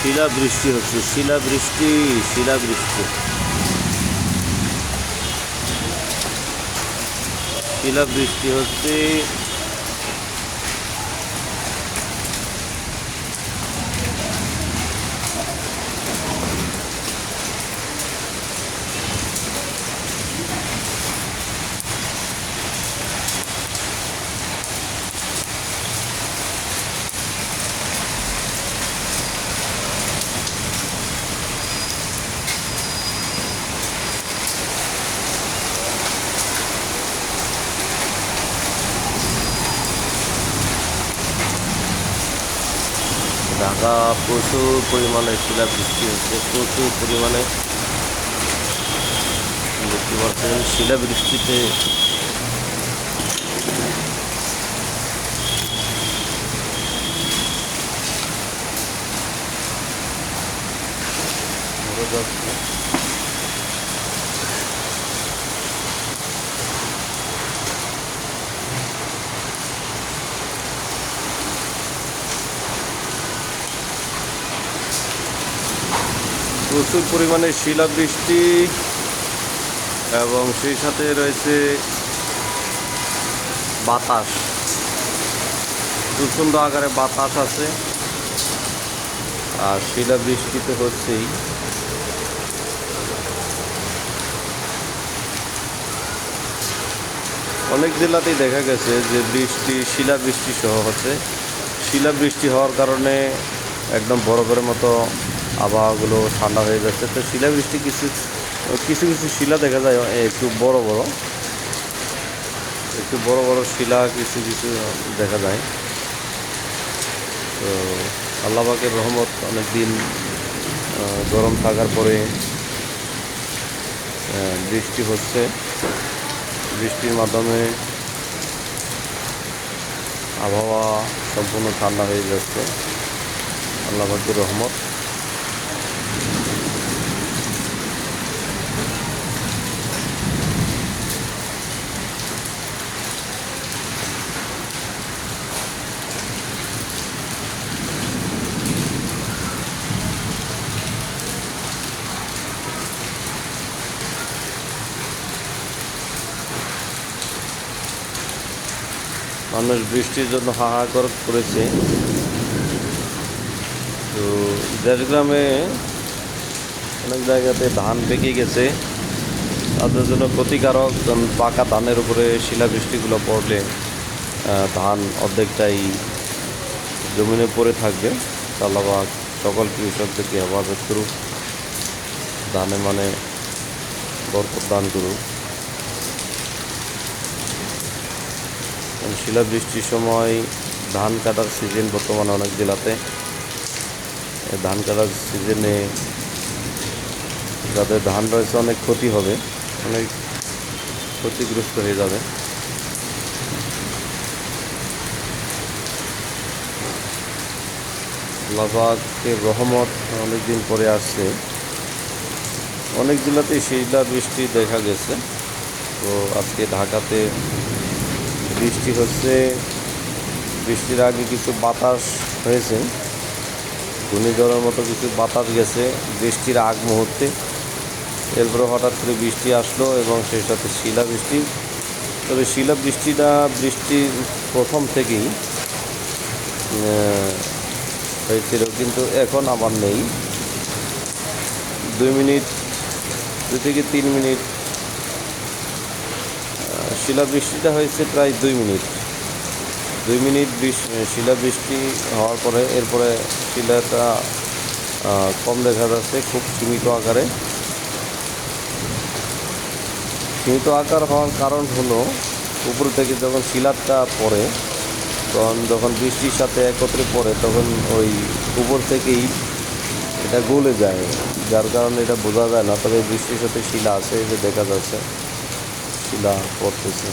শিলাবৃষ্টি হচ্ছে, শিলাবৃষ্টি, শিলাবৃষ্টি, শিলাবৃষ্টি হচ্ছে। ঢাকা প্রচুর পরিমাণে শিলাবৃষ্টি হচ্ছে, প্রচুর পরিমাণে দেখতে পাচ্ছেন। শিলাবৃষ্টিতে প্রচুর পরিমাণে শিলাবৃষ্টি এবং সেই সাথে রয়েছে বাতাস, প্রচণ্ড আকারে বাতাস আছে। আর শিলাবৃষ্টি তো হচ্ছেই। অনেক জেলাতেই দেখা গেছে যে বৃষ্টি, শিলাবৃষ্টি সহ হচ্ছে। শিলাবৃষ্টি হওয়ার কারণে একদম বরফের মতো আবহাওয়াগুলো ঠান্ডা হয়ে যাচ্ছে। তো শিলাবৃষ্টি কিছু কিছু কিছু শিলা দেখা যায় একটু বড় বড়, একটু বড় বড় শিলা কিছু কিছু দেখা যায়। তো আল্লাহ পাকের রহমত, অনেক দিন গরম থাকার পরে বৃষ্টি হচ্ছে। বৃষ্টির মাধ্যমে আবহাওয়া সম্পূর্ণ ঠান্ডা হয়ে যাচ্ছে, আল্লাহ পাকের রহমত। মানুষ বৃষ্টির জন্য হাহাকার করেছে। তো দেশগ্রামে অনেক জায়গাতে ধান পেকে গেছে, তাদের জন্য ক্ষতিকারক। পাকা ধানের উপরে শিলাবৃষ্টিগুলো পড়লে ধান অর্ধেকটাই জমিনে পড়ে থাকবে। আল্লাহ পাক সকল কৃষকদেরকে হেফাজত করুক, ধানে মানে বরকত দান করুক। শিলাবৃষ্টির সময় ধান কাটার সিজন বর্তমানে অনেক জেলাতে। ধান কাটার সিজনে যাদের ধান রয়েছে অনেক ক্ষতি হবে, অনেক ক্ষতিগ্রস্ত হয়ে যাবে। আল্লাহ পাকের রহমত অনেক দিন পরে আসছে। অনেক জেলাতেই শিলাবৃষ্টি দেখা গেছে। তো আজকে ঢাকাতে বৃষ্টি হচ্ছে। বৃষ্টির আগে কিছু বাতাস হয়েছে, ঘূর্ণিঝড়ের মতো কিছু বাতাস গেছে বৃষ্টির আগ মুহূর্তে। এরপরে হঠাৎ করে বৃষ্টি আসলো এবং সেই সাথে শিলাবৃষ্টি। তবে শিলাবৃষ্টিটা বৃষ্টির প্রথম থেকেই হয়েছিল, কিন্তু এখন আবার নেই। 2 মিনিট, 2 থেকে 3 মিনিট শিলাবৃষ্টিটা হয়েছে, প্রায় 2 মিনিট। 2 মিনিট শিলাবৃষ্টি হওয়ার পরে এরপরে শিলাটা কম দেখা যাচ্ছে, খুব সীমিত আকারে। সীমিত আকার হওয়ার কারণ হলো উপর থেকে যখন শিলাটা পড়ে, তখন যখন বৃষ্টির সাথে একত্রে পড়ে তখন ওই উপর থেকেই এটা গলে যায়, যার কারণে এটা বোঝা যায় না। তবে বৃষ্টির সাথে শিলা আছে, যে দেখা যাচ্ছে শিলা পড়তেছে।